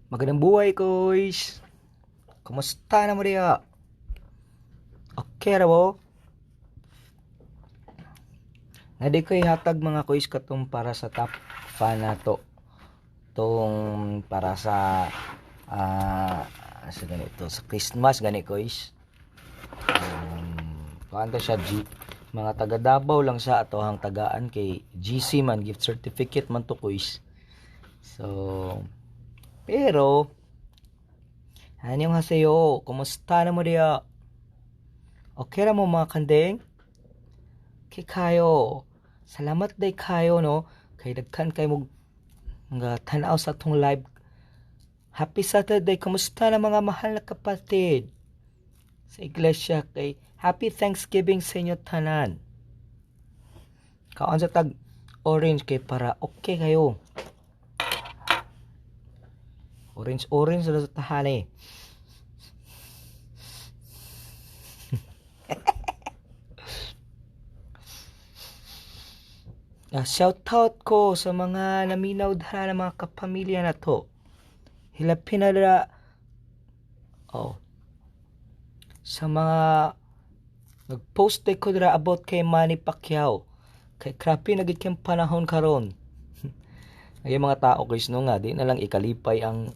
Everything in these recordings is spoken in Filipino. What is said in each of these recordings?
Magandang buhay, Koys! Kumusta na mo diya? Okay ra mo? Nga di ko'y hatag mga Koys katong para sa top fan na to. Tong para sa ganito, sa Christmas gani Koys. Paano siya mga taga Davao lang sa atohang tagaan kay GC man gift certificate man to Koys. So, pero anyong haseyo, kumusta na mo diya? Okay ra mo mga kandeng? Kay kayo. Salamat day kayo no. Kay dagkan kay mo nga tanaw sa atong live. Happy Saturday. Kumusta na mga mahal na kapatid? Sa iglesia kay Happy Thanksgiving sa inyo tanan. Kaon sa tag orange kay para okay kayo. Orange sa tahani. Shout out ko sa mga naminaw na mga kapamilya na to. Hilapin na sa mga nag-post ko dira about kay Manny Pacquiao. Kay krapi na gid kay panahon karon. Ay mga tao guys no nga di na lang ikalipay ang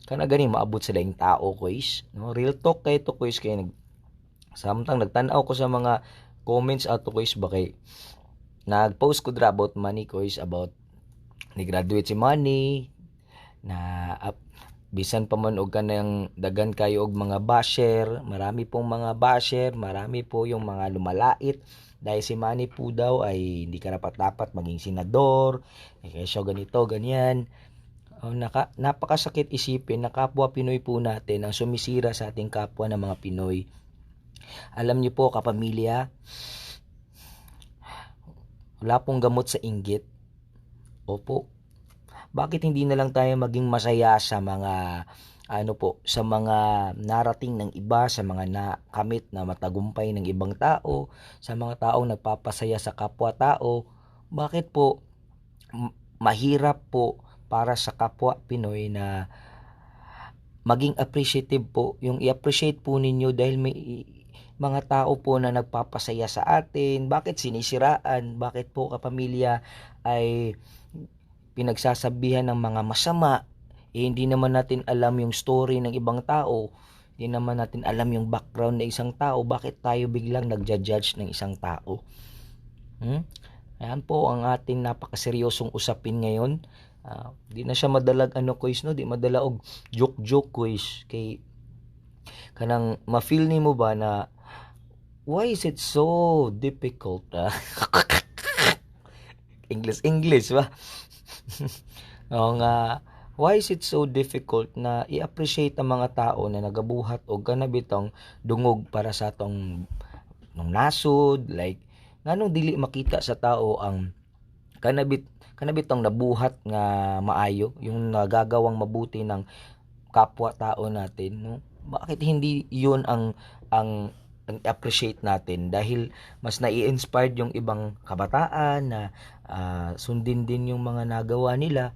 kana gani maabot sila yung tao guys. No, real talk kay to guys kay samtang nagtan-aw ko sa mga comments ato guys ba kay nag-post ko dira about Manny guys about ni graduate si Manny na bisan pa man og kanang dagan kayo og mga basher, marami pong mga basher, marami po yung mga lumalait dahil si Manny po daw ay hindi karapat-dapat maging senador, kaya siya ganito, ganyan. Napakasakit isipin na kapwa Pinoy po natin ang sumisira sa ating kapwa ng mga Pinoy. Alam niyo po kapamilya, wala pong gamot sa inggit. Opo, bakit hindi na lang tayo maging masaya sa mga sa mga narating ng iba, sa mga nakamit na matagumpay ng ibang tao, sa mga taong nagpapasaya sa kapwa-tao? Bakit po mahirap po para sa kapwa Pinoy na maging appreciative po, yung i-appreciate po ninyo dahil may mga tao po na nagpapasaya sa atin? Bakit sinisiraan? Bakit po kapamilya ay pinagsasabihan ng mga masama? Hindi naman natin alam yung story ng ibang tao, hindi naman natin alam yung background ng isang tao. Bakit tayo biglang nagja-judge ng isang tao? Ayan po ang ating napakaseryosong usapin ngayon. Di na siya madalag quiz no, di madala og joke quiz kay kanang ma-feel nimo ba na why is it so difficult? English ba? Nga why is it so difficult na i-appreciate ang mga tao na nagabuhat og kanabitang dungog para sa atong nung nasod, like nganong dili makita sa tao ang kanabitang nabuhat nga maayo, yung nagagawang mabuti ng kapwa-tao natin, no? Bakit hindi 'yun ang appreciate natin? Dahil mas nai-inspired yung ibang kabataan na sundin din yung mga nagawa nila,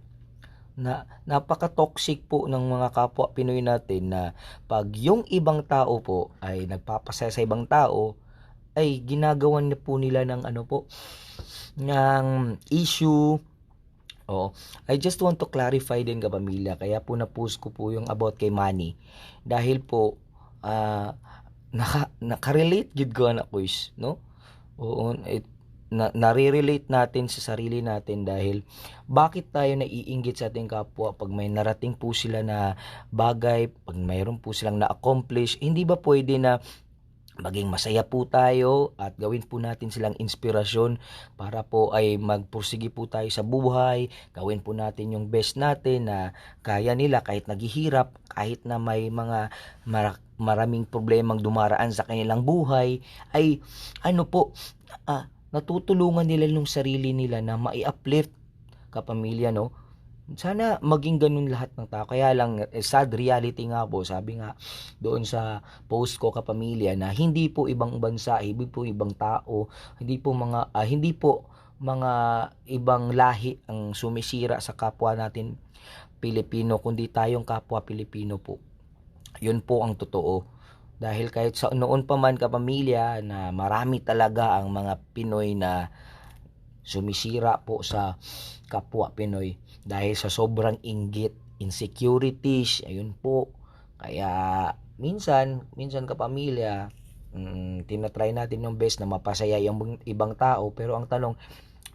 na napaka-toxic po ng mga kapwa Pinoy natin na pag yung ibang tao po ay nagpapasaya sa ibang tao ay ginagawan na po nila ng ng issue. I just want to clarify din kapamilya, kaya po na-post ko po yung about kay Manny dahil po naka-relate gid ko na quiz, no? Oo, nare-relate natin sa sarili natin dahil bakit tayo naiinggit sa ating kapwa pag may narating po sila na bagay, pag mayroon po silang na-accomplish? Hindi ba pwede na maging masaya po tayo at gawin po natin silang inspirasyon para po ay magpursige po tayo sa buhay, gawin po natin yung best natin na kaya nila kahit naghihirap, kahit na may mga maraming problemang dumaraan sa kanilang buhay, ay natutulungan nila yung sarili nila na mai-uplift kapamilya, no? Sana maging ganun lahat ng tao. Kaya lang sad reality nga po, sabi nga doon sa post ko kapamilya, na hindi po ibang bansa, hindi po ibang tao, hindi po mga ibang lahi ang sumisira sa kapwa natin Pilipino, kundi tayong kapwa Pilipino po. Yun po ang totoo. Dahil kahit sa noon pa man kapamilya na marami talaga ang mga Pinoy na sumisira po sa kapwa Pinoy dahil sa sobrang inggit, insecurities, ayun po. Kaya minsan kapamilya, tinatry natin ng best na mapasaya yung ibang tao, pero ang tanong,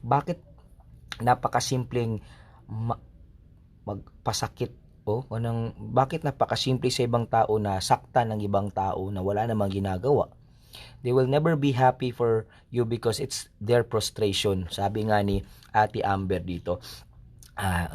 bakit napakasimpleng magpasakit bakit napakasimple sa ibang tao na saktan ng ibang tao na wala namang ginagawa? They will never be happy for you because it's their frustration. Sabi nga ni Ate Amber dito.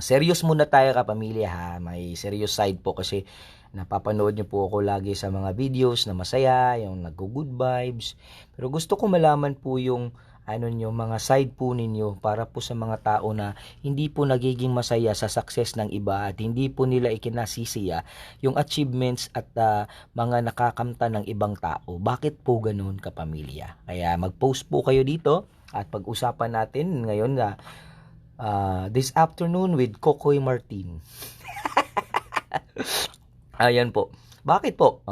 Serious muna tayo kapamilya ha. May serious side po kasi napapanood niyo po ako lagi sa mga videos na masaya, yung nag-good vibes. Pero gusto ko malaman po yung mga side po ninyo para po sa mga tao na hindi po nagiging masaya sa success ng iba at hindi po nila ikinasisiya yung achievements at mga nakakamta ng ibang tao. Bakit po ganoon kapamilya? Kaya mag-post po kayo dito at pag-usapan natin ngayon na this afternoon with Kokoy Martin. Ayan po. Bakit po?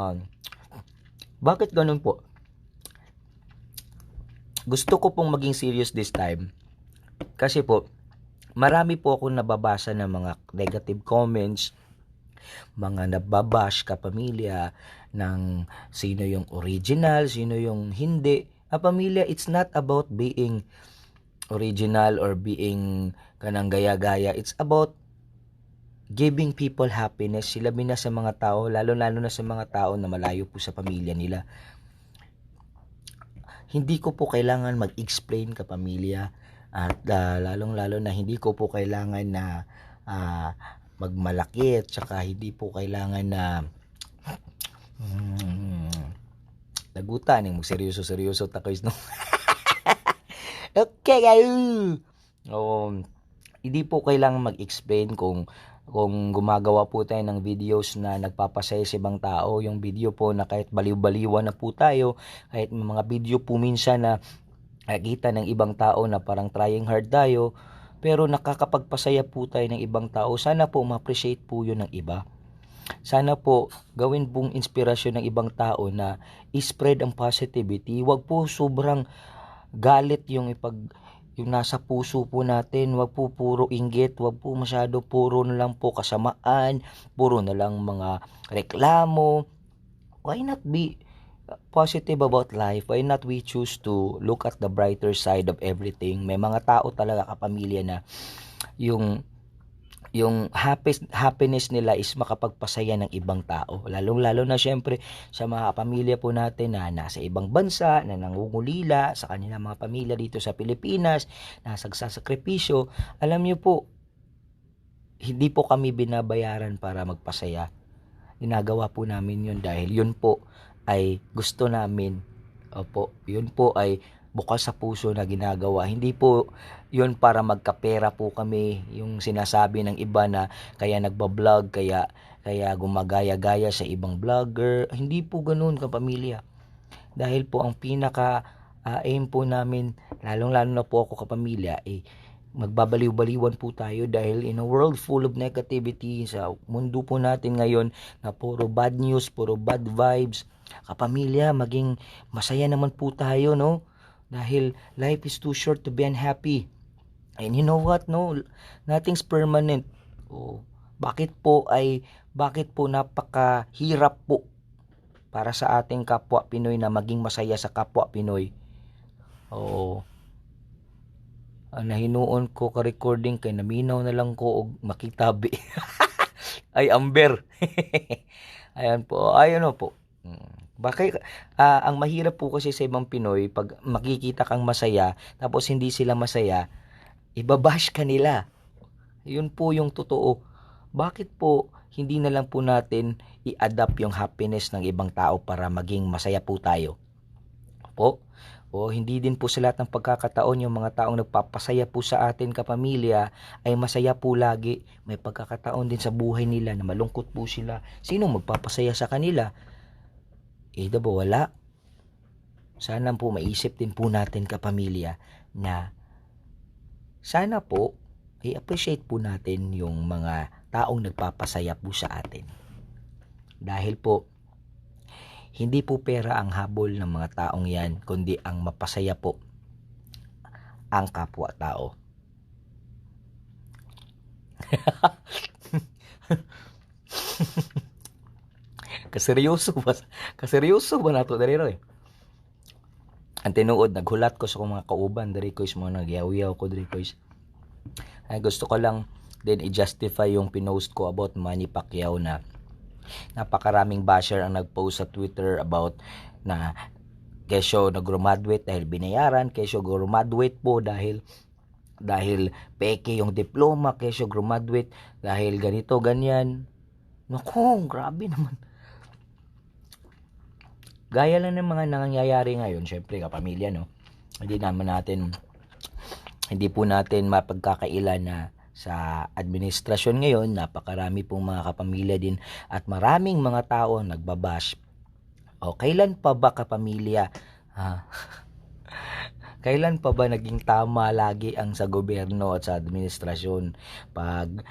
Bakit ganun po? Gusto ko pong maging serious this time. Kasi po, marami po akong nababasa ng mga negative comments, mga nababash kapamilya ng sino yung original, sino yung hindi. Kapamilya, it's not about being original or being kanang gaya-gaya. It's about giving people happiness. Sila na sa mga tao, lalo-lalo na sa mga tao na malayo po sa pamilya nila. Hindi ko po kailangan mag-explain kapamilya at lalong-lalo na hindi ko po kailangan na magmalaki at saka hindi po kailangan na lagutan yung seryoso takoy no. Okay guys. Hindi po kailangan mag-explain kung gumagawa po tayo ng videos na nagpapasaya sa ibang tao, yung video po na kahit baliw-baliwan na po tayo, kahit mga video po minsan na nakita ng ibang tao na parang trying hard tayo, pero nakakapagpasaya po tayo ng ibang tao, sana po ma-appreciate po yun ng iba. Sana po gawin pong inspirasyon ng ibang tao na i-spread ang positivity, wag po sobrang galit yung nasa puso po natin, wag po puro inggit, wag po masyado puro na lang po kasamaan, puro na lang mga reklamo. Why not be positive about life? Why not we choose to look at the brighter side of everything? May mga tao talaga kapamilya na yung happiness nila is makapagpasaya ng ibang tao. Lalong-lalo na syempre sa mga pamilya po natin na nasa ibang bansa, na nangungulila sa kanilang mga pamilya dito sa Pilipinas, nasagsasakripisyo. Alam niyo po, hindi po kami binabayaran para magpasaya. Ginagawa po namin yun dahil yun po ay gusto namin. Opo, yun po ay bukas sa puso na ginagawa. Hindi po yun para magkapera po kami, yung sinasabi ng iba na kaya nagbablog, kaya gumagaya-gaya sa ibang vlogger. Hindi po ganoon kapamilya. Dahil po ang pinaka aim po namin, lalong-lalo na po ako kapamilya, magbabaliw-baliwan po tayo dahil in a world full of negativity, sa mundo po natin ngayon na puro bad news, puro bad vibes. Kapamilya, maging masaya naman po tayo, no? Dahil life is too short to be unhappy. And you know what, no? Nothing's permanent. Bakit po napakahirap po para sa ating kapwa Pinoy na maging masaya sa kapwa Pinoy? Nahinuon ko ka recording kay naminaw na lang ko og makitabi. Ay Amber. Ayan po. Ayun po. Bakit ang mahirap po kasi sa ibang Pinoy, pag makikita kang masaya tapos hindi sila masaya, ibabash ka nila. Yun po yung totoo. Bakit po hindi na lang po natin i-adapt yung happiness ng ibang tao para maging masaya po tayo? Hindi din po sa lahat ng pagkakataon yung mga taong nagpapasaya po sa atin kapamilya ay masaya po lagi. May pagkakataon din sa buhay nila na malungkot po sila. Sino magpapasaya sa kanila? Wala. Sana po maisip din po natin kapamilya na sana po i-appreciate po natin yung mga taong nagpapasaya po sa atin. Dahil po, hindi po pera ang habol ng mga taong yan, kundi ang mapasaya po ang kapwa-tao. Kaseryoso ba nato dali ro? Ang tinuod, naghulat ko sa akong mga kauban diri ko mga nagyaw-yaw ko diri ko. Ay gusto ko lang din i-justify yung pinost ko about Manny Pacquiao na napakaraming basher ang nagpost sa Twitter about na kesyo nag-graduate dahil binayaran, kesyo graduate po dahil peke yung diploma, kesyo graduate dahil ganito ganyan. Naku, grabe naman. Gaya lang ng mga nangyayari ngayon, syempre kapamilya, no? Hindi po natin mapagkakailan na sa administrasyon ngayon, napakarami pong mga kapamilya din at maraming mga tao nagbabash. O kailan pa ba kapamilya? Kailan pa ba naging tama lagi ang sa gobyerno at sa administrasyon? Pag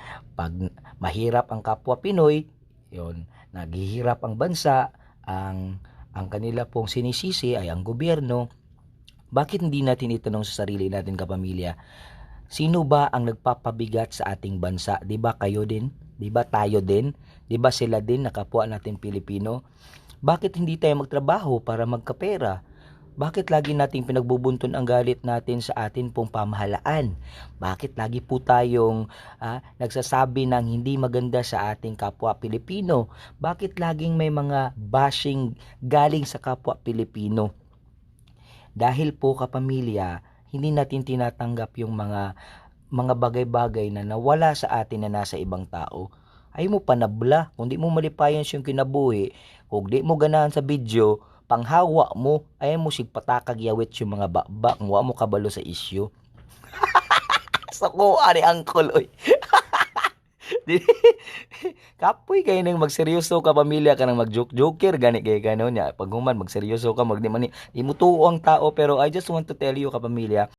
mahirap ang kapwa Pinoy, yon, naghihirap ang bansa, ang kanila pong sinisisi ay ang gobyerno. Bakit hindi natin itanong sa sarili natin kapamilya, sino ba ang nagpapabigat sa ating bansa? 'Di ba kayo din? 'Di ba tayo din? 'Di ba sila din na kapwa natin Pilipino? Bakit hindi tayo magtrabaho para magkapera? Bakit lagi nating pinagbubunton ang galit natin sa atin pong pamahalaan? Bakit lagi po tayong nagsasabi ng hindi maganda sa ating kapwa Pilipino? Bakit laging may mga bashing galing sa kapwa Pilipino? Dahil po kapamilya, hindi natin tinatanggap yung mga bagay-bagay na nawala sa atin na nasa ibang tao. Ay mo panabla, kung di mo malipayan siyang kinabuhi, kung di mo ganahan sa video, panghawa mo, ay mo sigpatakag yawit yung mga bakbak, wa mo kabalo sa isyu. So ko, ari angkol, oy. Kapoy kayo nang magseryoso ka pamilya ka nang mag-joker gani kay ganon ya pag human magseryoso ka magdi man di mo tuo ang tao pero I just want to tell you ka pamilya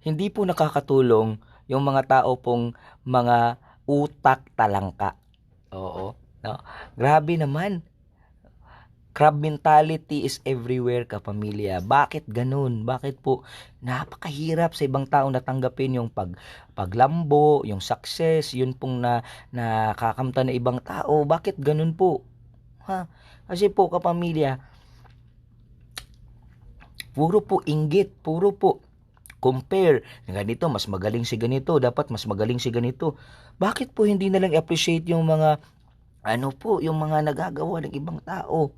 hindi po nakakatulong yung mga tao pong mga utak talangka. Oo, no? Grabe naman. Crab mentality is everywhere kapamilya. Bakit ganun? Bakit po napakahirap sa ibang tao natanggapin yung paglambo, yung success, yun pong nakakamta na ibang tao. Bakit ganun po? Kasi po kapamilya, puro po inggit, puro po compare. Ganito, mas magaling si ganito, dapat mas magaling si ganito. Bakit po hindi na lang appreciate yung mga yung mga nagagawa ng ibang tao?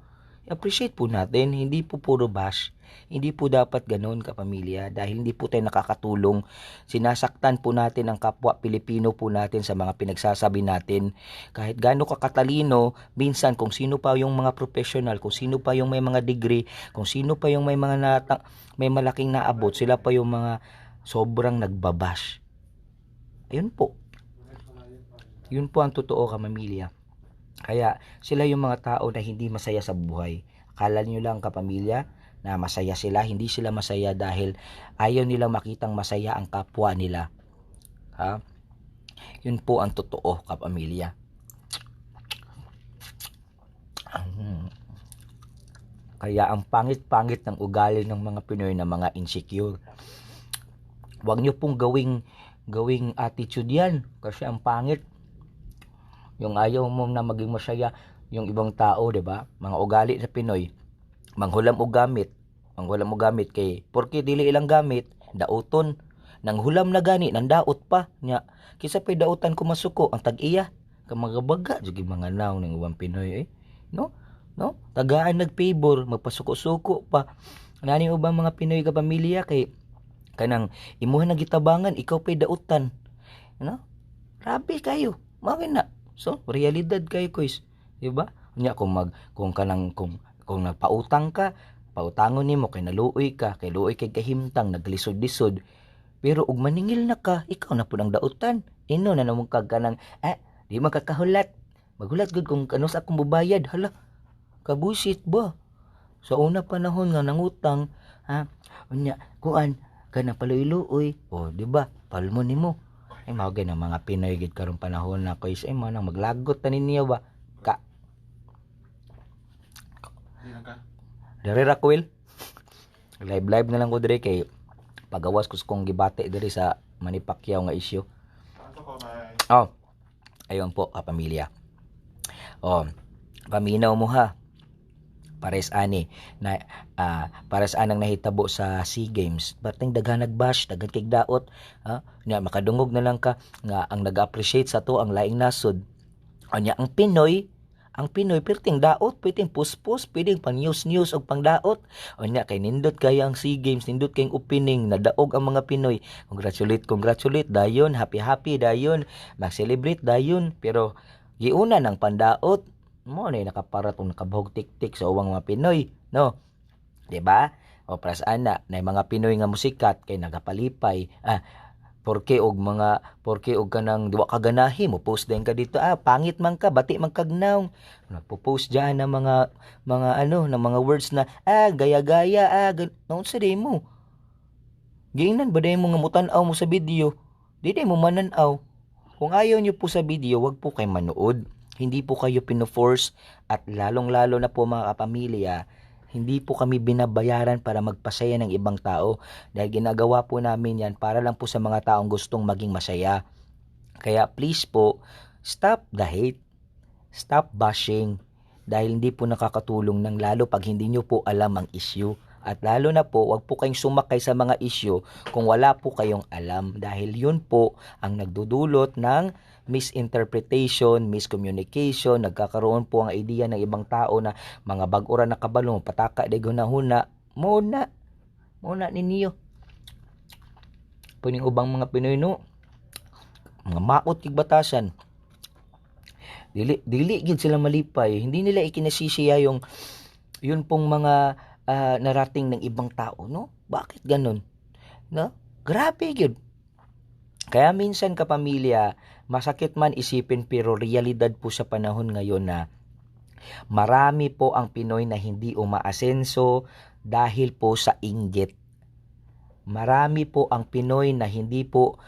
Appreciate po natin, hindi po puro bash. Hindi po dapat ganoon kapamilya dahil hindi po tayo nakakatulong. Sinasaktan po natin ang kapwa Pilipino po natin sa mga pinagsasabi natin. Kahit gaano kakatalino, minsan kung sino pa yung mga professional, kung sino pa yung may mga degree, kung sino pa yung may may malaking naabot, sila pa yung mga sobrang nagbabash. Ayun po. Yun po ang totoo kapamilya. Kaya sila yung mga tao na hindi masaya sa buhay. Akala nyo lang kapamilya na masaya sila. Hindi sila masaya dahil ayaw nilang makitang masaya ang kapwa nila. Yun po ang totoo kapamilya. Kaya ang pangit-pangit ng ugali ng mga Pinoy na mga insecure. Huwag nyo pong gawing attitude yan. Kasi ang pangit. Yung ayaw mo na maging masaya yung ibang tao, 'di ba? Mga ugali sa Pinoy, manghulam og gamit kay porke dili ilang gamit, dauton. Nang hulam na gani, nang daot pa nya. Kisa pay dautan ko masuko ang tag-iya. Kamagabaga jud mga naw ng ubang Pinoy No? Tagaan nagpabor, magpasuko-suko pa. Nani ubang mga Pinoy ka pamilya kay kanang imuha na gitabangan, ikaw pay dautan. Grabe kayo. Mao na. So, realidad kayo, guys. 'Di ba? Nya kung nagpautang ka, pautangon nimo kay naluoy ka, kay luoy kay kahimtang, naglisod-lisod. Pero ug maningil na ka, ikaw na pud ang dautan. Ino na namong kag kanang di makakahulat. Maghulat gud kung ano sa akong bubayad. Hala. Kabusit ba? Sa una panahon nga nangutang, unya kuan kana paluy-luoy. O, di ba? Palmo nimo. Ay mao gyud ang mga Pinoy gid karong panahon na koy ay mo nang maglagot ta ninyo ba? Ka. Dere ra ko, Will. Live na lang ko dire kay pagawas ko kong gibate dire sa Manny Pacquiao nga issue. Oh, ayun po kapamilya. Oh, paminaw mo ha. Pares ani na pares anang nahitabo sa SEA Games. Bating daghan nagbash, daghan kay daot, nya makadungog na lang ka nga ang nag-appreciate sa to ang laing nasod. Anya ang Pinoy perting daot, pwedeng puspos, pwedeng pang news og pangdaot. Anya kay nindot kaya ang SEA Games, nindot kayong opening, nadaog ang mga Pinoy. Congratulate dayon, happy dayon, mag-celebrate dayon, pero giuna ng pandaot mo na nakaparat o nakabahog tik-tik sa uwang mga Pinoy, no? 'Di ba? O prasaan na mga Pinoy nga musikat kay nagapalipay. Porke og kanang duwa ka ganahi mo post din ka dito, pangit man ka, bati man kagnaw. Nagpo-post diyan ng ng mga words na gaya-gaya, naon sa day mo. Giingnan ba day mo nga mutan-aw mo sa video? Di mo mananaw. Kung ayaw niyo po sa video, wag po kay manood. Hindi po kayo pino-force at lalong-lalo na po mga kapamilya, hindi po kami binabayaran para magpasaya ng ibang tao dahil ginagawa po namin yan para lang po sa mga taong gustong maging masaya. Kaya please po, stop the hate, stop bashing dahil hindi po nakakatulong ng lalo pag hindi nyo po alam ang issue. At lalo na po, wag po kayong sumakay sa mga issue kung wala po kayong alam dahil yun po ang nagdudulot ng misinterpretation, miscommunication, nagkakaroon po ang idea ng ibang tao na mga bag-ora na kabalo, pataka de gunahuna, muna ninyo. Puning ubang mga Pinoy no, mga maot kig batasan. Dili gid sila malipay, hindi nila ikinasisiya yung yun pong mga narating ng ibang tao, no? Bakit ganun? No? Grabe yun. Kaya minsan kapamilya, masakit man isipin pero realidad po sa panahon ngayon na marami po ang Pinoy na hindi umaasenso dahil po sa inggit. Marami po ang Pinoy na hindi po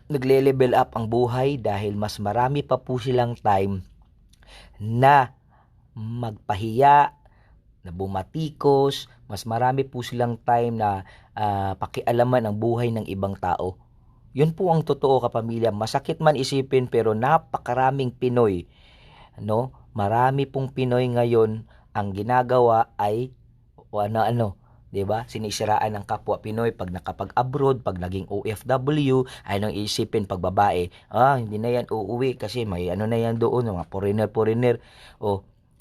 nagle-level up ang buhay dahil mas marami pa po silang time na magpahiya, na bumatikos, mas marami po silang time na pakialaman ang buhay ng ibang tao. Yun po ang totoo kapamilya. Masakit man isipin pero napakaraming Pinoy, no? Marami pong Pinoy ngayon ang ginagawa ay 'di ba? Sinisiraan ng kapwa Pinoy pag nakapag-abroad, pag naging OFW, ay nang isipin pag babae, hindi na yan uuwi kasi may na yan doon, mga foreigner.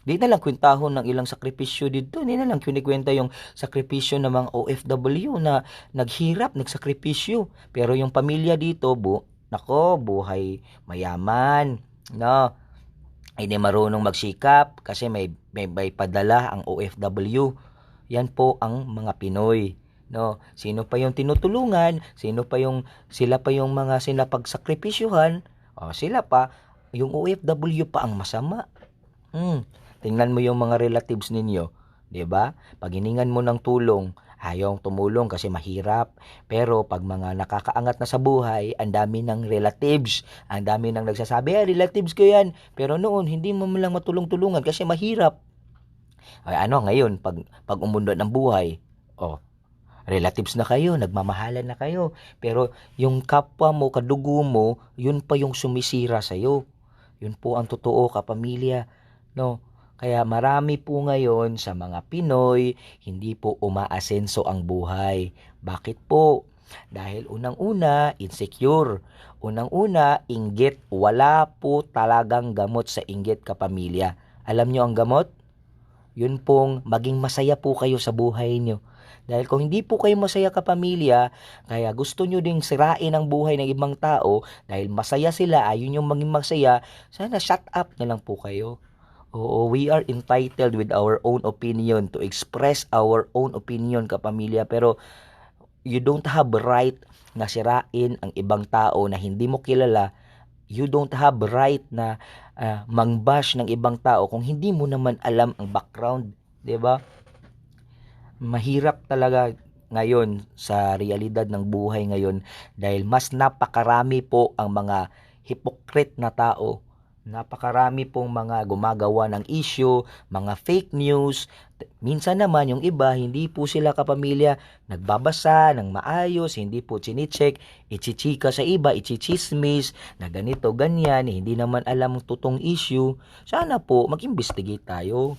Di na lang kwentahon ng ilang sakripisyo dito. Di na lang kinikwenta yung sakripisyo ng mga OFW na naghirap, nagsakripisyo. Pero yung pamilya dito, buhay mayaman. No? Hindi marunong magsikap kasi may padala ang OFW. Yan po ang mga Pinoy. No? Sino pa yung tinutulungan? Sila pa yung mga sinapagsakripisyuhan? Sila pa. Yung OFW pa ang masama. Tingnan mo yung mga relatives ninyo, 'di ba? Pag hiningan mo ng tulong, ayaw tumulong kasi mahirap. Pero pag mga nakakaangat na sa buhay, ang dami ng relatives, ang dami nang nagsasabi, relatives ko 'yan. Pero noon hindi mo lang matulong-tulungan kasi mahirap. Ngayon pag umundo ng buhay, relatives na kayo, nagmamahalan na kayo. Pero yung kapwa mo, kadugo mo, yun pa yung sumisira sa iyo. Yun po ang totoo kapamilya, no? Kaya marami po ngayon sa mga Pinoy, hindi po umaasenso ang buhay. Bakit po? Dahil unang-una, insecure. Unang-una, inggit. Wala po talagang gamot sa inggit kapamilya. Alam nyo ang gamot? Yun pong maging masaya po kayo sa buhay nyo. Dahil kung hindi po kayo masaya kapamilya, kaya gusto nyo ding sirain ang buhay ng ibang tao, dahil masaya sila, ayun yung maging masaya, sana shut up na lang po kayo. Oo, we are entitled with our own opinion to express our own opinion kapamilya, pero you don't have right na sirain ang ibang tao na hindi mo kilala. You don't have right na mangbash ng ibang tao kung hindi mo naman alam ang background, 'di ba? Mahirap talaga ngayon sa realidad ng buhay ngayon dahil mas napakarami po ang mga hypocrite na tao. Napakarami pong mga gumagawa ng issue, mga fake news. Minsan naman yung iba, hindi po sila kapamilya nagbabasa ng maayos, hindi po chine-check, ichichika sa iba, ichichismis na ganito, ganyan, hindi naman alam ang totoong issue. Sana po mag-investigate tayo.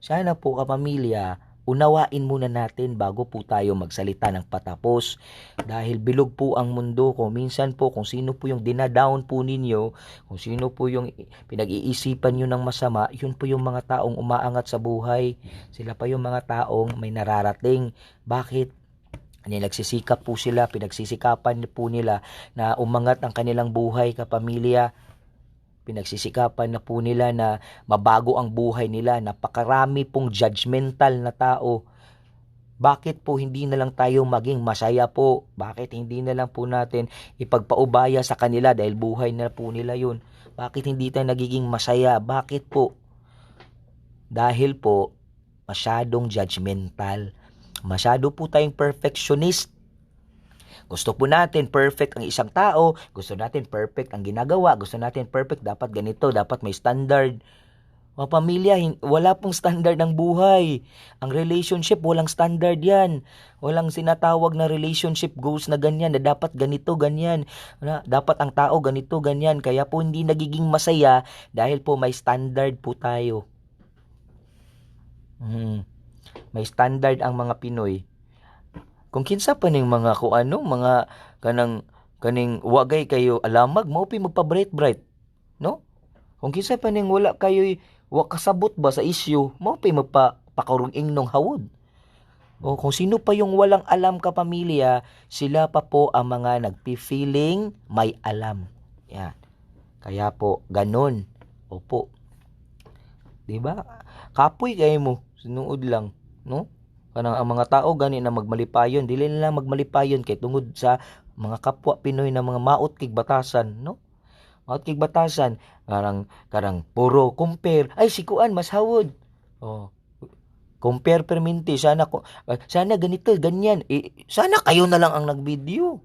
Sana po kapamilya, unawain muna natin bago po tayo magsalita ng patapos. Dahil bilog po ang mundo ko. Minsan po kung sino po yung dinadown po ninyo, kung sino po yung pinag-iisipan nyo ng masama, yun po yung mga taong umaangat sa buhay. Sila pa yung mga taong may nararating. Bakit? Nagsisikap po sila, pinagsisikapan po nila na umangat ang kanilang buhay kapamilya. Pinagsisikapan na po nila na mabago ang buhay nila. Napakarami pong judgmental na tao. Bakit po hindi na lang tayo maging masaya po? Bakit hindi na lang po natin ipagpaubaya sa kanila dahil buhay na po nila yun? Bakit hindi tayo nagiging masaya? Bakit po? Dahil po masyadong judgmental. Masyado po tayong perfectionist. Gusto po natin perfect ang isang tao, gusto natin perfect ang ginagawa, gusto natin perfect, dapat ganito, dapat may standard. Mga pamilya, wala pong standard ng buhay. Ang relationship, walang standard yan. Walang sinatawag na relationship goals na ganyan, na dapat ganito, ganyan. Dapat ang tao ganito, ganyan. Kaya po hindi nagiging masaya dahil po may standard po tayo. May standard ang mga Pinoy. Kung kinsa pa ning mga mga kaning wagay kayo alamag, mao pi magpa-bright, no? Kung kinsa pa ning wala kayo wa kasabot ba sa issue, mao pi magpakaruging nung hawod. O kung sino pa yung walang alam kapamilya, sila pa po ang mga nagpi-feeling may alam. Yan. Kaya po ganun. Opo. 'Di ba? Kapoy kayo mo, sinuod lang, no? Kanang ang mga tao gani na magmalipayon, dili nila magmalipayon kay tungod sa mga kapwa Pinoy na mga maot kig batasan, no? Maot kig batasan, karang puro compare. Ay sikuan mas hawod. Oh. Compare perminti, sana ganito, ganyan. Sana kayo na lang ang nag-video.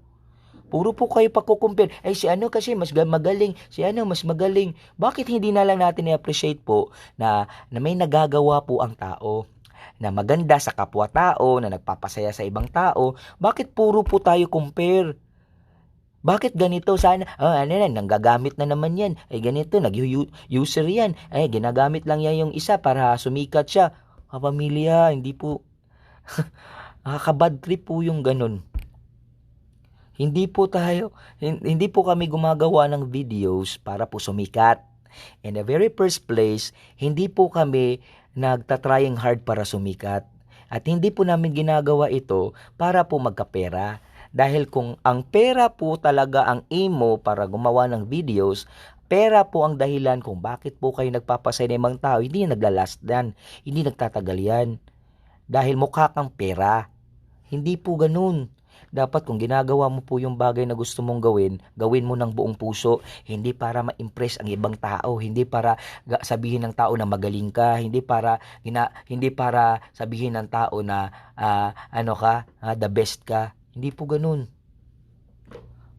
Puro po kayo pako-compare. Ay si ano kasi mas magaling, si ano mas magaling. Bakit hindi na lang natin i-appreciate po na may nagagawa po ang tao? Na maganda sa kapwa-tao, na nagpapasaya sa ibang tao, bakit puro po tayo compare? Bakit ganito sana? Nanggagamit na naman yan. Ay ganito, nag-user yan. Ay ginagamit lang yan yung isa para sumikat siya. Kapamilya, hindi po, nakaka-bad trip po yung ganun. Hindi po kami gumagawa ng videos para po sumikat. In the very first place, hindi po kami nagtatrying hard para sumikat. At hindi po namin ginagawa ito para po magkapera. Dahil kung ang pera po talaga ang aim mo para gumawa ng videos, pera po ang dahilan kung bakit po kayo nagpapasaya ng mga tao, hindi naglalast yan, hindi nagtatagal yan. Dahil mukha kang pera. Hindi po ganun. Dapat kung ginagawa mo po yung bagay na gusto mong gawin mo ng buong puso, hindi para ma-impress ang ibang tao, hindi para sabihin ng tao na magaling ka, hindi para sabihin ng tao na the best ka. Hindi po ganun.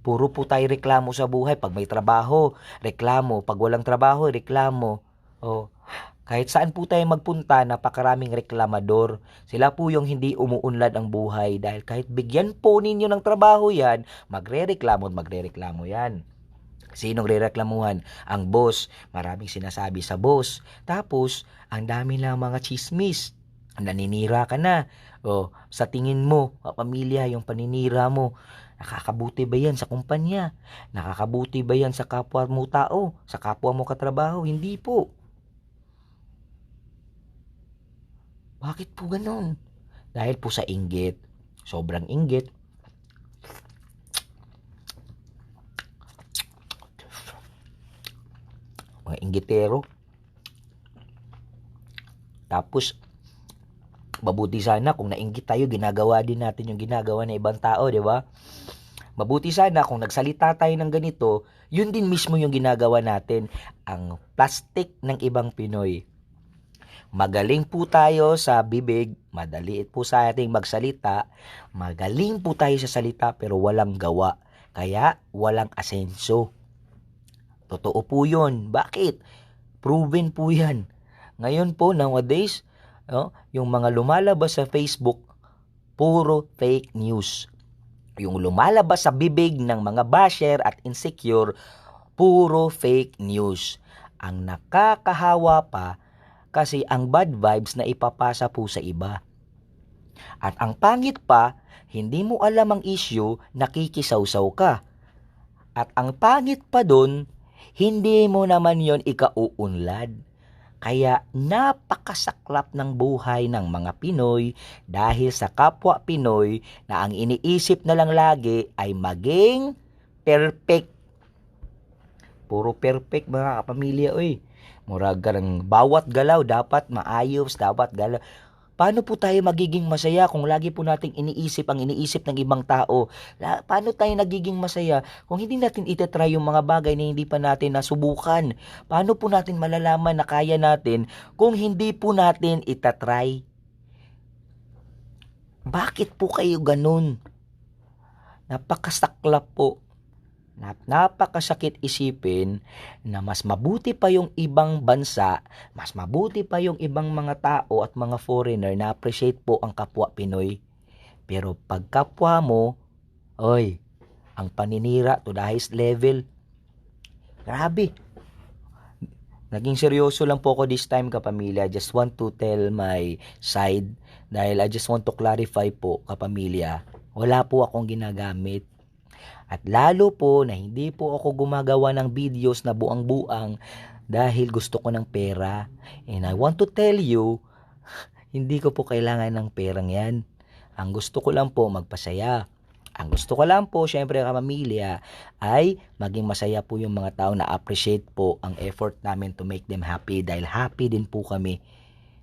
Puro po tayo reklamo sa buhay. Pag may trabaho, reklamo. Pag walang trabaho, reklamo. Oh. Kahit saan po tayo magpunta, napakaraming reklamador. Sila po yung hindi umuunlad ang buhay dahil kahit bigyan po ninyo ng trabaho yan, magre-reklamo yan. Sinong rereklamuhan? Ang boss. Maraming sinasabi sa boss. Tapos, ang dami lang mga chismis. Naninira ka na. O, sa tingin mo, pamilya, yung paninira mo, nakakabuti ba yan sa kumpanya? Nakakabuti ba yan sa kapwa mo tao? Sa kapwa mo katrabaho? Hindi po. Bakit po ganun? Dahil po sa inggit. Sobrang inggit. Mga inggitero. Tapos, mabuti sana kung nainggit tayo, ginagawa din natin yung ginagawa ng ibang tao, di ba? Mabuti sana kung nagsalita tayo ng ganito, yun din mismo yung ginagawa natin. Ang plastic ng ibang Pinoy. Magaling po tayo sa bibig, madali po sa ating magsalita, magaling po tayo sa salita pero walang gawa, kaya walang asenso. Totoo po yun. Bakit? Proven po yan. Ngayon po, nowadays, yung mga lumalabas sa Facebook, puro fake news. Yung lumalabas sa bibig ng mga basher at insecure, puro fake news. Ang nakakahawa pa, kasi ang bad vibes na ipapasa po sa iba. At ang pangit pa, hindi mo alam ang issue, nakikisawsaw ka. At ang pangit pa dun, hindi mo naman yon ikauunlad. Kaya napakasaklap ng buhay ng mga Pinoy dahil sa kapwa Pinoy na ang iniisip na lang lagi ay maging perfect. Puro perfect mga kapamilya, oy. Murag ng bawat galaw dapat maayos, dapat galaw. Paano po tayo magiging masaya kung lagi po nating iniisip ang iniisip ng ibang tao? Paano tayo nagiging masaya kung hindi natin itatry yung mga bagay na hindi pa natin nasubukan? Paano po natin malalaman na kaya natin kung hindi po natin itatry? Bakit po kayo ganun? Napakasaklap po. Napakasakit isipin na mas mabuti pa yung ibang bansa, mas mabuti pa yung ibang mga tao at mga foreigner na appreciate po ang kapwa Pinoy. Pero pag kapwa mo, oy, ang paninira to the highest level. Grabe. Naging seryoso lang po ako this time, kapamilya. I just want to tell my side dahil I just want to clarify po, kapamilya. Wala po akong ginagamit. At lalo po na hindi po ako gumagawa ng videos na buang-buang dahil gusto ko ng pera. And I want to tell you, hindi ko po kailangan ng perang yan. Ang gusto ko lang po magpasaya. Ang gusto ko lang po, syempre kapamilya, ay maging masaya po yung mga tao na appreciate po ang effort namin to make them happy dahil happy din po kami.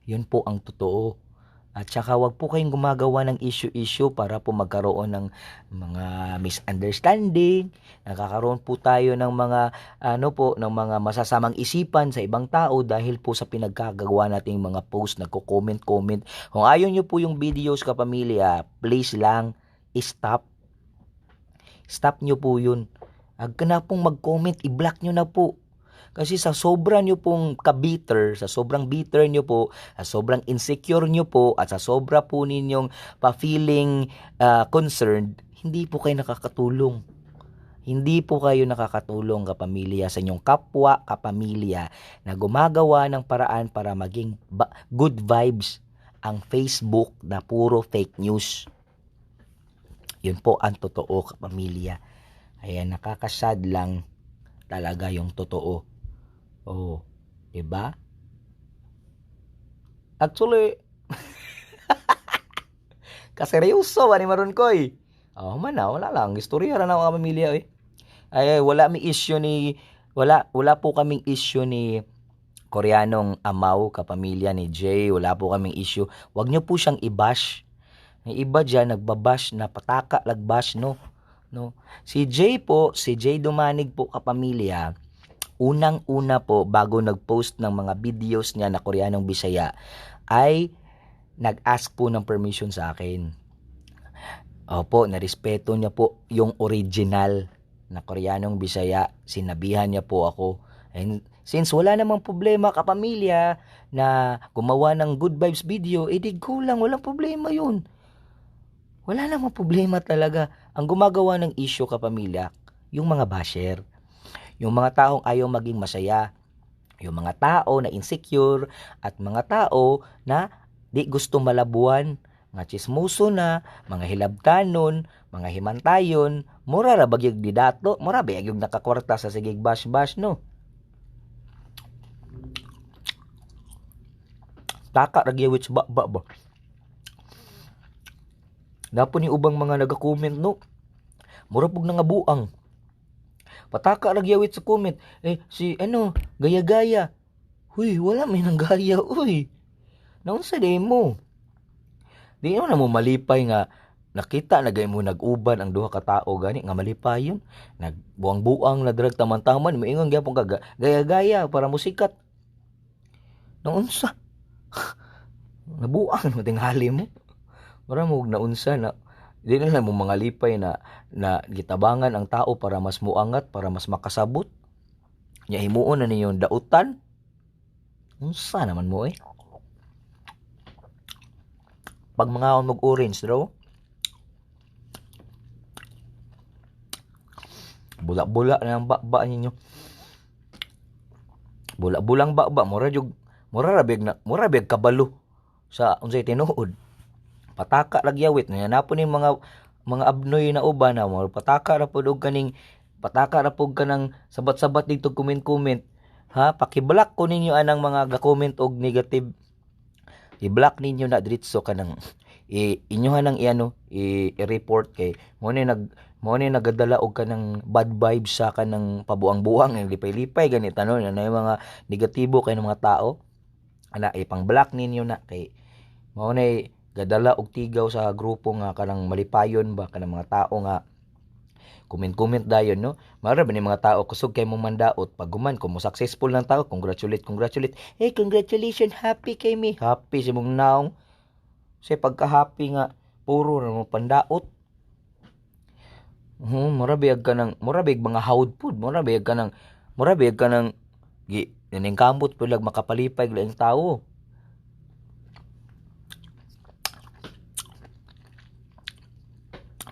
Yun po ang totoo. At saka wag po kayong gumagawa ng issue-issue para po magkaroon ng mga misunderstanding. Nakakaroon po tayo ng mga ng mga masasamang isipan sa ibang tao dahil po sa pinagkagawa nating mga post, nagko-comment. Kung ayaw nyo po yung videos, kapamilya, please lang stop. Stop nyo po yun. Huwag ka na pong mag-comment, i-block nyo na po. Kasi sa sobrang nyo pong ka-bitter, sa sobrang bitter nyo po, sa sobrang insecure nyo po, at sa sobra po ninyong pa-feeling concerned, hindi po kayo nakakatulong. Hindi po kayo nakakatulong, kapamilya, sa inyong kapwa, kapamilya, na gumagawa ng paraan para maging good vibes ang Facebook na puro fake news. Yun po ang totoo, kapamilya. Ayan, nakakasad lang talaga yung totoo. Oh, 'di ba? Actually, kaseryoso ani maron ko eh. Wala lang, istorya ra na mga pamilya eh. Ay wala mi issue ni wala po kaming issue ni Koreanong Amaw, kapamilya ni Jay. Wala po kaming issue. Wag niyo po siyang i-bash. May iba diyan nagbabash na pataka lagbash no. Si Jay Dumanig po, kapamilya. Unang-una po, bago nag-post ng mga videos niya na Koreanong Bisaya, ay nag-ask po ng permission sa akin. Opo, narespeto niya po yung original na Koreanong Bisaya. Sinabihan niya po ako. And since wala namang problema, kapamilya, na gumawa ng good vibes video, edi go lang, walang problema yun. Wala namang problema talaga. Ang gumagawa ng issue, kapamilya, yung mga basher. Yung mga taong ayaw maging masaya, yung mga tao na insecure, at mga tao na di gusto malabuan, mga chismoso na, mga hilabtanon, mga himantayon, mura ra bagyog didato, mura bagyog nakakwarta sa sigig bash-bash no. Taka ra gyawit ba. Napo ni ubang mga naga-comment no. Mura pug nangabuang. Pataka ragyawit sa comment. Gaya-gaya. Huy, wala may nang gaya, uy. Naon sa demo? Di na mo malipay nga nakita na gay mo nag-uban ang duha ka tao gani nga malipayon. Nagbuang-buang na drag taman-taman, moingon gyapon ka gaya-gaya para musikat. Naon sa? Nabuang mo tingali mo. Mura mo naunsa na di na lang mo mga lipay na gitabangan ang tao para mas muangat, para mas makasabot. Nya himuon na ninyo dautan. Unsa naman mo eh. Pag mga mag orange daw, bula-bula na ang bakba ninyo. Bula-bulang bakba, mura rabig kabalo sa unsay tinuod. Pataka lagyawit na napon ni mga abnoy na uban na mo pataka ra pud og kaning pataka ra pud kanang sabat-sabat dito comment ha paki-block ko ninyo anang mga ga-comment og negative i-block ninyo na diretso kanang inyohan nang i-report kay mo ni nagadala og kanang bad vibes sa kanang pabuang-buang ng lipay-lipay ganit ano na mga negatibo kay ng mga tao ana ipang-block ninyo na kay mao nay gadala og tigaw sa grupo nga kanang malipayon ba kanang mga tao nga comment dayon no mara ba ni mga tao kusog kay mong mandaot pag guman kung mo successful lang tao congratulate hey congratulations happy kay me happy si mong naong say pagka-happy nga puro ra mo pandaot mura biyag mga hawd pud mura biyag kanang ning kamot pud lag makapalipay lang tao.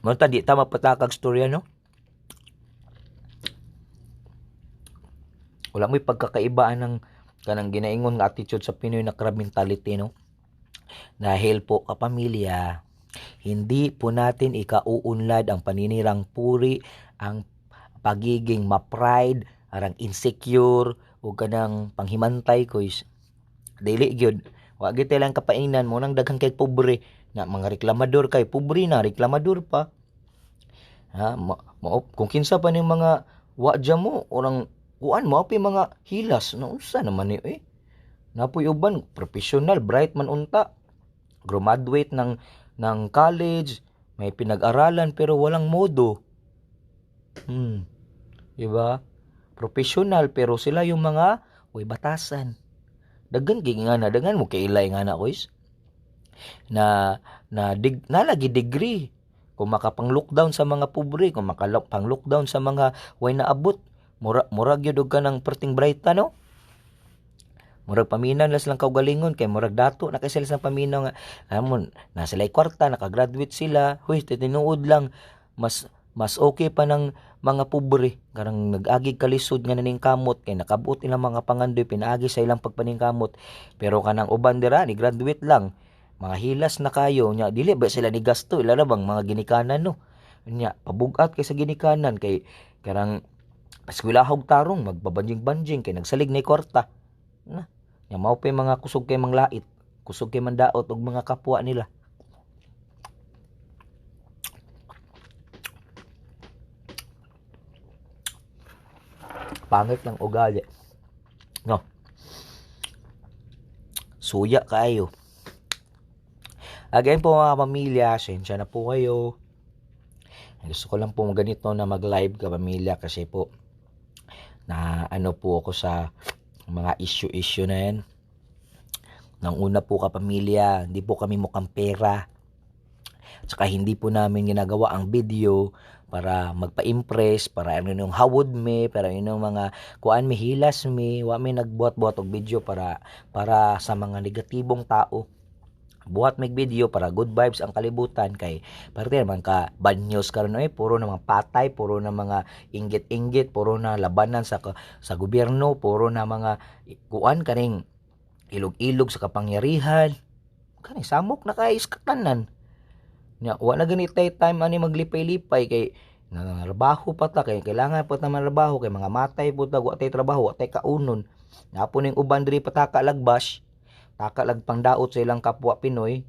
Mata di ta mapatakag storya no. Wala mo'y pagkakaibaan ng kanang ginaingon nga attitude sa Pinoy na crab mentality no. Dahil po kapamilya, hindi po natin ikauunlad ang paninirang puri, ang pagiging ma-pride, arang insecure o kanang panghimantay ko is dili gyud. Wa gyud lang kapainan mo nang daghan kay pobre na mga reklamador kay pobre na reklamador pa. Ha, kung kinsa pa ning mga wadya mo orang kuan mo api mga hilas na unsa naman ni napoy uban professional bright man unta graduate ng college may pinag-aralan pero walang modo diba professional pero sila yung mga batasan daghan daghan mo kay ilay nga na kois nalagi degree kung makapang-lockdown sa mga pobre, kung makapang-lockdown sa mga way naabot, murag yun og kanang perting bright no? Murag paminaw lang silang kaugalingon, kay murag dato na kay sila sa paminaw nga, amon, na sila'y kwarta, nakagraduate sila, huy, tinuod lang, mas okay pa ng mga pobre, karang nag-agi kalisod nga naning kamot, kay nakabuot ilang mga pangandoy, pinaagi sa ilang pagpaning kamot, pero kanang uban dira, ni graduate lang, mga hilas na kayo nya dili ba sila ni gasto ila bang mga ginikanan no nya pabugat kay sa ginikanan kay karang eskwelahog tarong magbabanjing-banjing kay nagsalig na kwarta na nya mao pa mga kusog kay manglait kusog kay mandaot og mga kapwa nila pangit ng ugali no suya kayo. Again po mga pamilya, sensya na po kayo. Gusto ko lang po ganito na mag-live ka pamilya kasi po na ano po ako sa mga issue na yan. Nang una po kapamilya, hindi po kami mukhang pera. Tsaka hindi po namin ginagawa ang video para magpa-impress, para ano yung hawod me, para yung mga kuan mi hilas mi, wa mi nagbuhat-buhat og video para sa mga negatibong tao. Buhat mig video para good vibes ang kalibutan kay parte naman ka bad news karon puro na mga patay, puro na mga inggit-inggit, puro na labanan sa gobyerno, puro na mga kuan kaning ilog-ilog sa kapangyarihan. Kani samok na kay iskatanan. Nya wa na gani time ani maglipay-lipay kay trabaho pa ta kay kailangan pa ta trabaho kay mga matay po ta wa tay trabaho, wa tay kaunon. Napo ning uban diri pataka lagbash. Takalag pangdaot sa ilang kapwa Pinoy,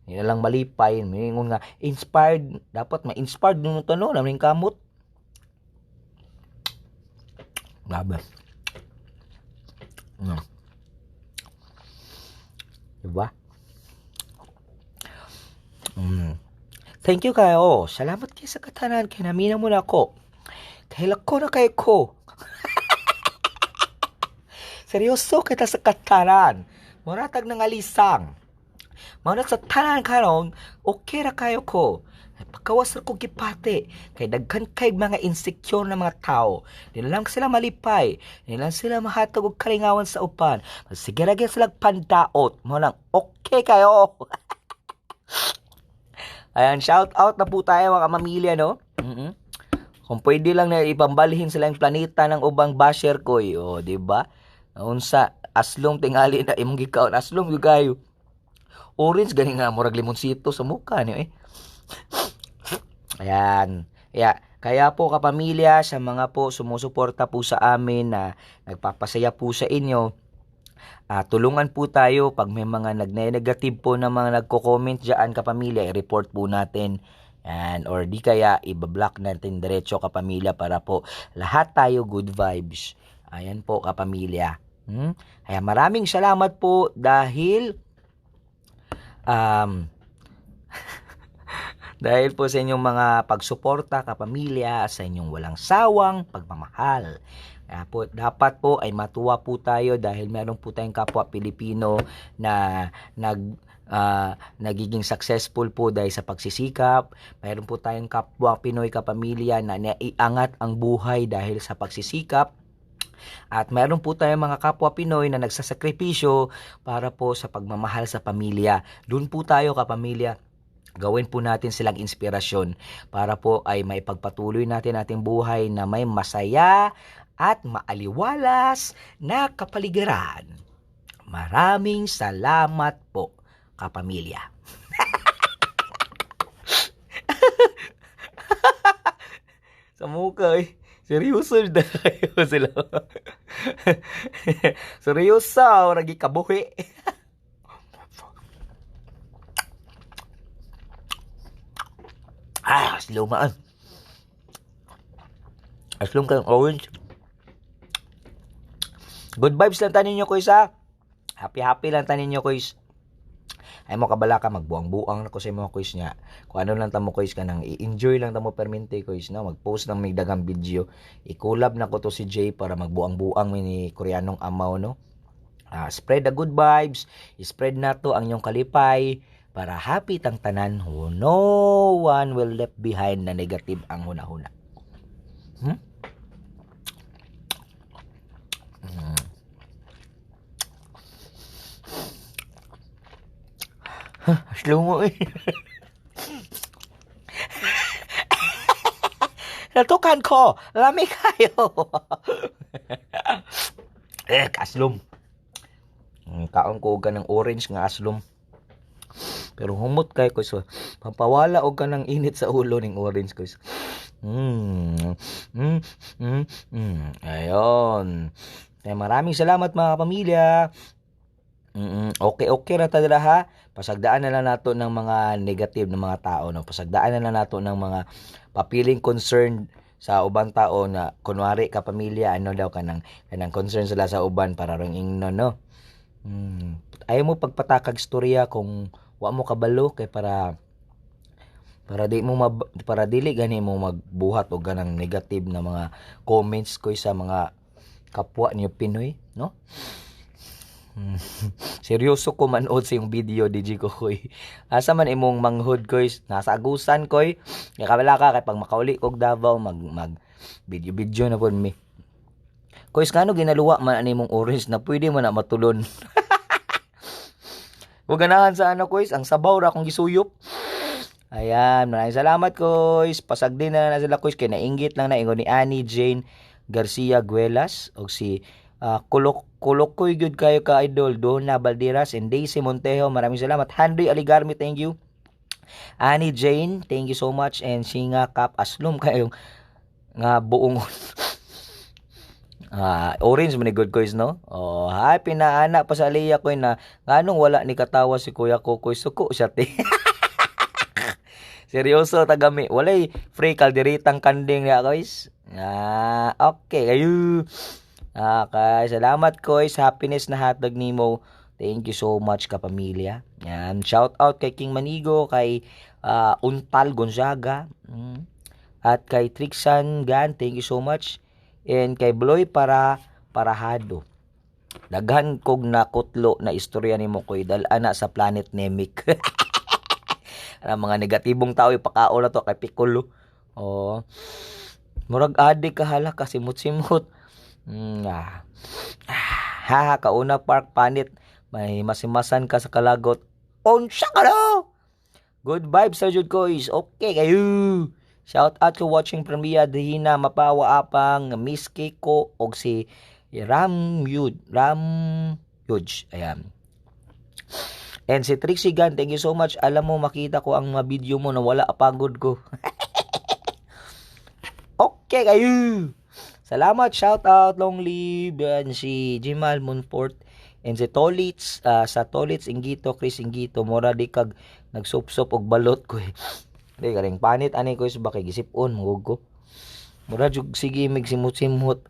nilang malipay, mingon nga, inspired, dapat ma-inspired nung tanong, naming kamot. Grabe. Diba? Thank you kayo. Salamat kayo sa katanan, kaya namina mo na ako. Kahilak ko na kayo ko. Seryoso kita sa katanan. Muratag ng alisang. Mauna sa tanan karon, okay ra kayo ko. Pagkawas ra ko gipati, kay daghan kay mga insecure na mga tao. Di na lang sila malipay, di na lang sila mahatag og kalingawan sa upan. Sige ra gyud sila pandaot, mo lang okay kayo. Ayan, shout out na po tayo mga mamilya, no? Kung pwede lang na ipambalhin sila yung planeta ng ubang basher ko, o, di ba? Unsa, aslong tingali na imong gikaon, aslong yung kayo. Orange, gani nga, murag limonsito sa mukha niyo, eh. Ayan. Kaya po kapamilya, sa mga po sumusuporta po sa amin na nagpapasaya po sa inyo, tulungan po tayo pag may mga negative po na mga nagko-comment dyan kapamilya, i-report po natin. Yan, or di kaya ibablock natin diretso kapamilya para po lahat tayo good vibes. Ayan po kapamilya. Kaya maraming salamat po dahil dahil po sa inyong mga pagsuporta kapamilya, sa inyong walang sawang pagmamahal. Kaya po, dapat po ay matuwa po tayo dahil meron po tayong kapwa Pilipino na nagiging successful po dahil sa pagsisikap. Meron po tayong kapwa Pinoy kapamilya na naiangat ang buhay dahil sa pagsisikap. At meron po tayong mga kapwa Pinoy na nagsasakripisyo para po sa pagmamahal sa pamilya. Doon po tayo kapamilya, gawin po natin silang inspirasyon para po ay maipagpatuloy natin ating buhay na may masaya at maaliwalas na kapaligiran. Maraming salamat po, kapamilya. Sa mukha eh. Seryoso na kayo sila. Seryoso, ragi kabuhi. Aslumaan. Aslum kang orange. Good vibes lang tanin nyo, kuys, ha? Happy lang tanin nyo, kuys. Ay mo kabala ka, magbuang-buang na ko sa mga kuys niya. Kung ano lang tamo kuys ka nang i-enjoy lang tamo permente kuys, no? Mag-post ng may dagang video. I-collab na ko to si Jay para magbuang-buang ni Koreanong amaw, no? Spread the good vibes. I-spread na to ang inyong kalipay para happy tang tanan. No one will left behind na negative ang huna-huna. Slow mo eh. Natukan ko. Lami kayo. Kaslom. Kaon ko ka ng orange nga aslom. Pero humot kay ko so pampawala og ka ng init sa ulo ning orange ko. Ayon. Kaya maraming salamat mga pamilya. Okay ra ta dira ha. Pasagdaan na lang nato ng mga negative ng mga tao, no. Pasagdaan na lang nato ng mga papiling concerned sa ubang tao na kunwari ka pamilya ano daw kanang concern sila sa uban para ring ingno, no. Ayaw mo pagpatakag storya kung wa mo kabalo kay para dili gani mo magbuhat og ganang negative na mga comments ko sa mga kapwa niyo Pinoy, no. Seryoso ko manood sa yung video DJ ko koy. Asa man imong manghud koy, nasa agusan koy. Ya kabala ka kay pag makauli kog Davao mag video na pud mi. Koy skano ginaluwa man ani mong orange na pwede man na matulon. Huwag ganahan sa ano koy, ang sabaw ra kong gisuyop. Ayan, maraming salamat koy. Pasagdi na sila koy kay nainggit lang na ingon ni Annie Jane Garcia Guelas og si Kulokoy good kayo ka idol Donna Balderas and Daisy Montejo. Maraming salamat. Henry Aligarmi, thank you. Annie Jane, thank you so much. And Singa Kap Aslum kayong nga buong orange man ni good koys, no. Hi pinaana pa sa Aliyah koy na nganong wala ni katawa si Kuya Kokoy suko siya te. Seryoso tagami. Walay free kalderitang kanding ya guys. Okay kayo. Okay, salamat koy sa happiness na hatag nimo. Thank you so much kapamilya. Yan, shout out kay King Manigo, kay Untal Gonzaga, at kay Trixan Gan, thank you so much. And kay Bloy Parahado. Daghan kog nakutlo na istorya nimo koy dal ana sa planet Namek. Ang mga negatibong tao ipakao na to kay Piccolo. Oh. Murag adik ka hala ka simot-simot. Ha, kauna Park Panit. May masimasan ka sa kalagot. Unsa ka no? Good vibes sa jud ko is okay kayo. Shout out to watching Premia Dihina Mapawa Apang Miss Kiko og si Ram Yuj. Ayan. And si Trixie Gan, thank you so much. Alam mo, makita ko ang mga video mo na wala apagod ko. Okay kayo. Salamat, shout out, long live. And si Jimal Monfort. And si Tolits, sa Tolits Ingito, Chris Ingito, mura di kag nagsupsop og balot ko. Di karing panit ani ko is bakay gisipon mugog ko. Mura jug sige migsimot-simot.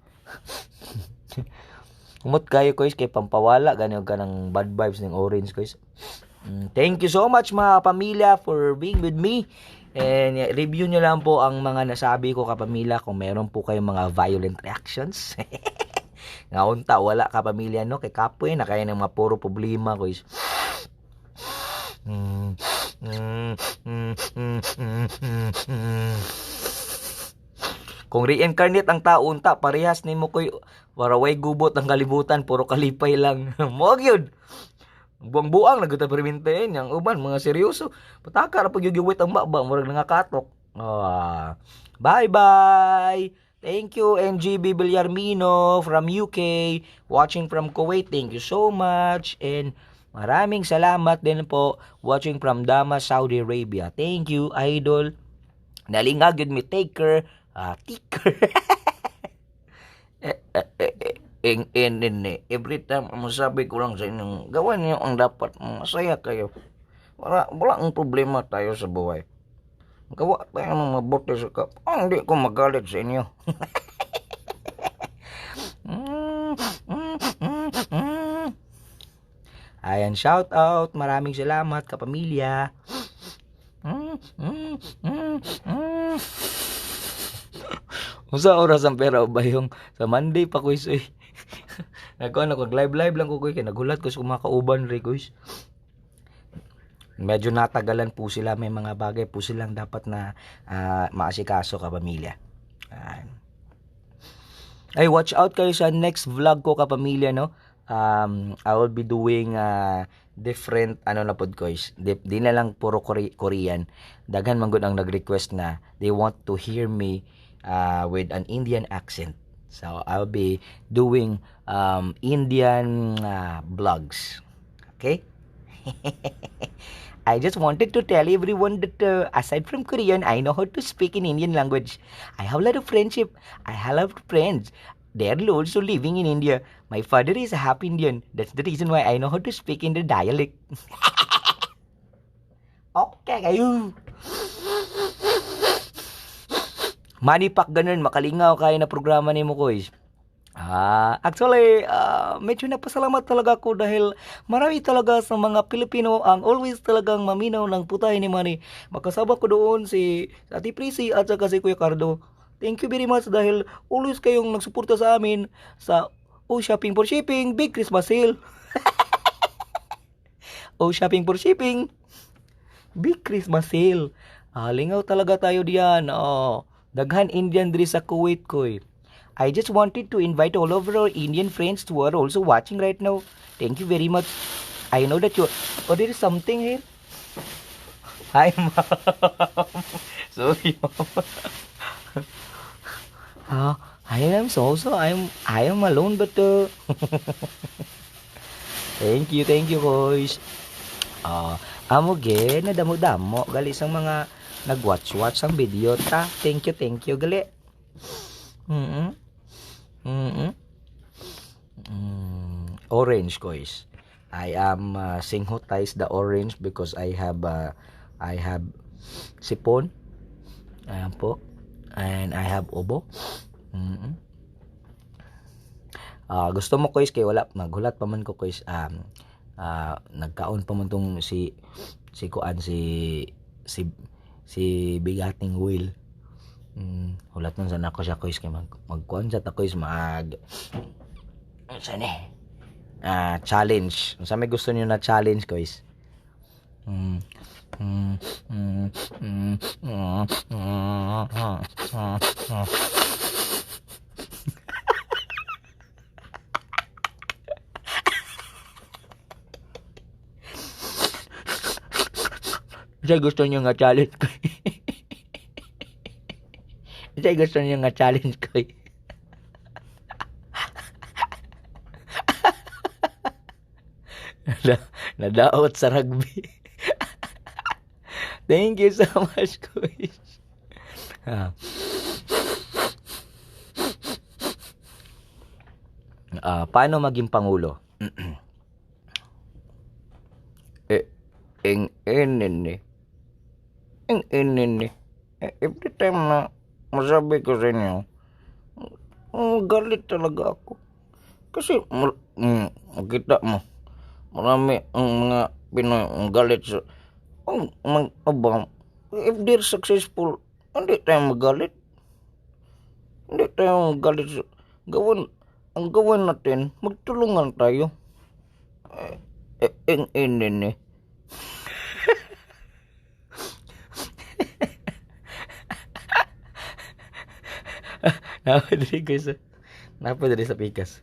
Humot kayo ko is kay pampawala ganyo ka ng bad vibes ng orange ko is. Thank you so much mga pamilya for being with me. And review nyo lang po ang mga nasabi ko kapamilya kung meron po kayong mga violent reactions. Nga unta, wala kapamilya no. Kay kapoy na kaya ng mga puro problema ko is. Kung reincarnate ang tao unta, parehas nimo koy waraway gubot ang kalibutan, puro kalipay lang. Mo gyud. Buang-buang nagutapermintahin yang uban mga seryoso. Pataka ra pag gigiwit ang baba murag nangakatok. Bye-bye. Thank you NGB Villarmino from UK, watching from Kuwait. Thank you so much and maraming salamat din po watching from Damas, Saudi Arabia. Thank you idol. Nalingag yun mi taker, ticker. Every time masabi ko lang sa inyong gawan niyo ang dapat, masaya kayo. Wala ang problema tayo sa buhay. Gawa tayo ng mabuti sa kap. Hindi ko magalit sa inyo. Ayan, shout out. Maraming salamat kapamilya. Usa oras ang pera ba yung sa Monday pa ko is. Nag live lang ko kay nagulat ko sa kumakauban ri ko. Medyo natagalan po sila, may mga bagay po silang dapat na maasikaso kapamilya. Ay, watch out kayo sa next vlog ko kapamilya no. I will be doing different na pod ko is. Di na lang puro Korean. Daghan man gud ang nag-request na they want to hear me with an Indian accent. So I'll be doing Indian vlogs. Okay? I just wanted to tell everyone that aside from Korean, I know how to speak in Indian language. I have a lot of friendship. I have a lot of friends. They are also living in India. My father is a half Indian. That's the reason why I know how to speak in the dialect. Okay kayo. Manipak ganun, makalingaw kayo na programa ni mo ko is. Actually, medyo napasalamat talaga ako dahil marami talaga sa mga Pilipino ang always talagang maminaw ng putay ni Manny. Makasama ko doon si Ate Prissy at saka si Kuya Cardo. Thank you very much dahil always kayong nagsuporta sa amin sa Shopping for Shipping, Big Christmas Sale. Shopping for Shipping, Big Christmas Sale. Lingaw talaga tayo diyan. Daghan Indian diri sa Kuwait ko. I just wanted to invite all of our Indian friends who are also watching right now. Thank you very much. I know that you... there is something here. Hi, Mom. Sorry, Mom. I am I am alone, but... Thank you, guys. Amo na damo-damo. Gali sang mga nag-watch ang video ta. Thank you, gali. Orange guys. I am synchronize the orange because I have sipon. Ayan po. And I have obo. Gusto mo guys kay wala maghulat pa man ko guys. Nagkaon pa man tong si bigating wheel. Hulat nun sana ko siya kois kay magkuan sa takois mag sane challenge. Unsa may gusto niyo na challenge, guys? Mm. Mm, mm, mm, mm, mm, mm. Unsa gusto niyo nga challenge ko? Unsa gusto niyo nga challenge ko? Nadaot sa rugby. Thank you so much, guys. Ah, paano maging pangulo? Eh, eng enen every time na masabi ko sa inyo, galit talaga ako. Kasi, makita mo, marami ang mga Pinoy ang galit sa, if they're successful, hindi tayo magalit. Hindi tayo magalit sa, ang gawin natin, magtulungan tayo. Eng enen Napadali ko sa napadali sa pikas.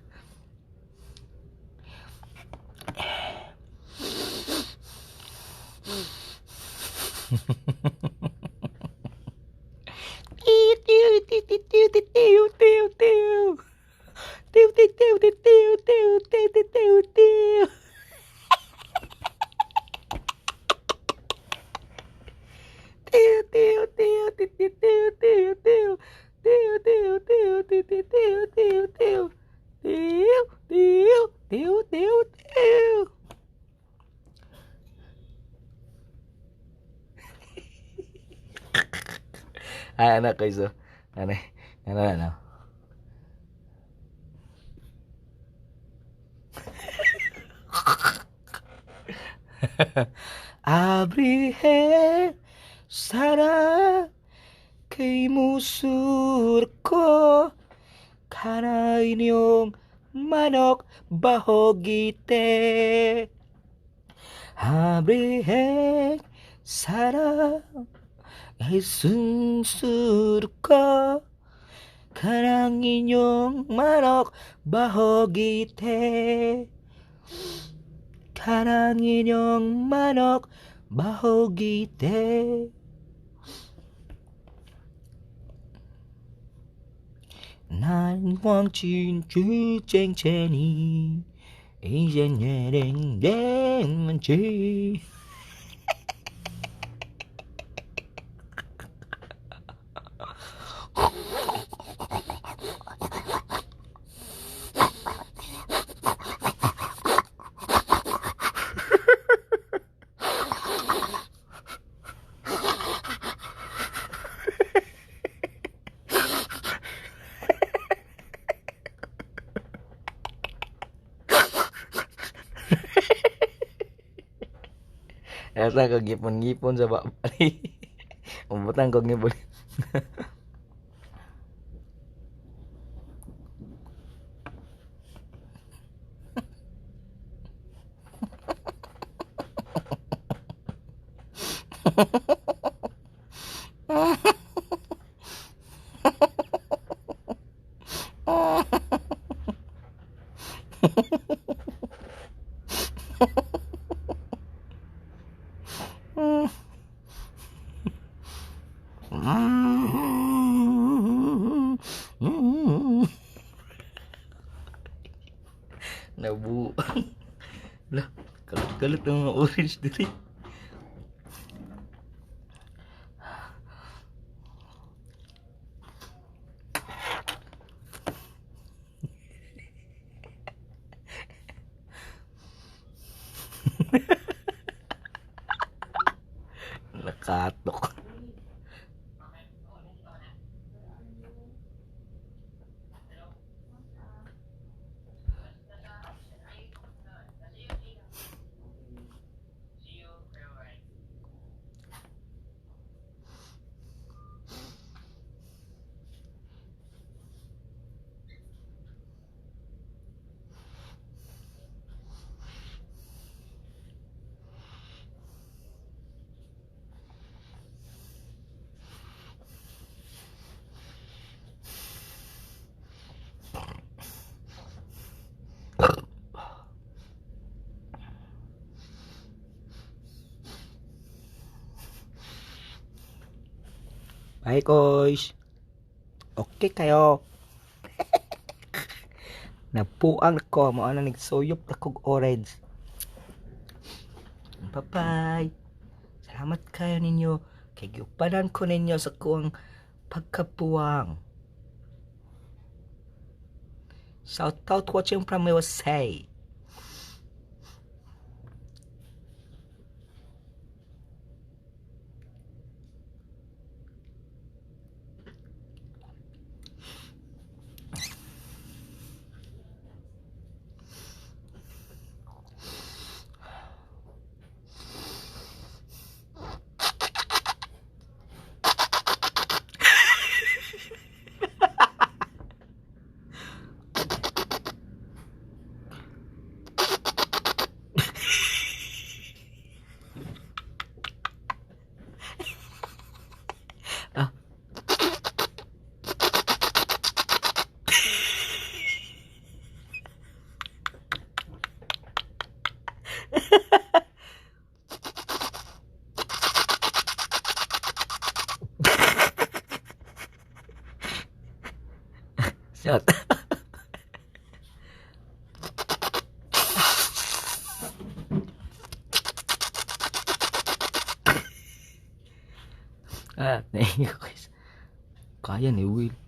Tiw tiw tiw tiw tiw tiw tiw tiw. Tiw tiw tiw tiw tiw tiw tiw tiw tiw. Tiw tiw tiw tiw tiw tiw tiw tiw. Tiw tiw tiw tiw tiw tiw tiw tiw. Tiw tiw tiw tiw tiw. Anak ko iso. Ano. Abrihe sana kay musur ko kana inyong manok bahogite. Abrihe sana kay susur ko kanang inyong manok bahogite. Kanang inyong manok bahogite. Nan wang chin chu cheng cheni. Asian deng deng man chi. Asa kag gipon-gipon sa babali. Umbutan kog ngipon. Nabu. Lah, kalat-kalat ang mga orange diri. Nakatok. Hi, Koys. Okay kayo. Napuang ko. Mo na nagsuyop na kog orange. Bye-bye. Salamat kayo ninyo. Kay giupanan ko ninyo sa kuang pagkapuwang. Shout out watching from USA. Ah. Shot. Thank you guys. Kaya ni Will.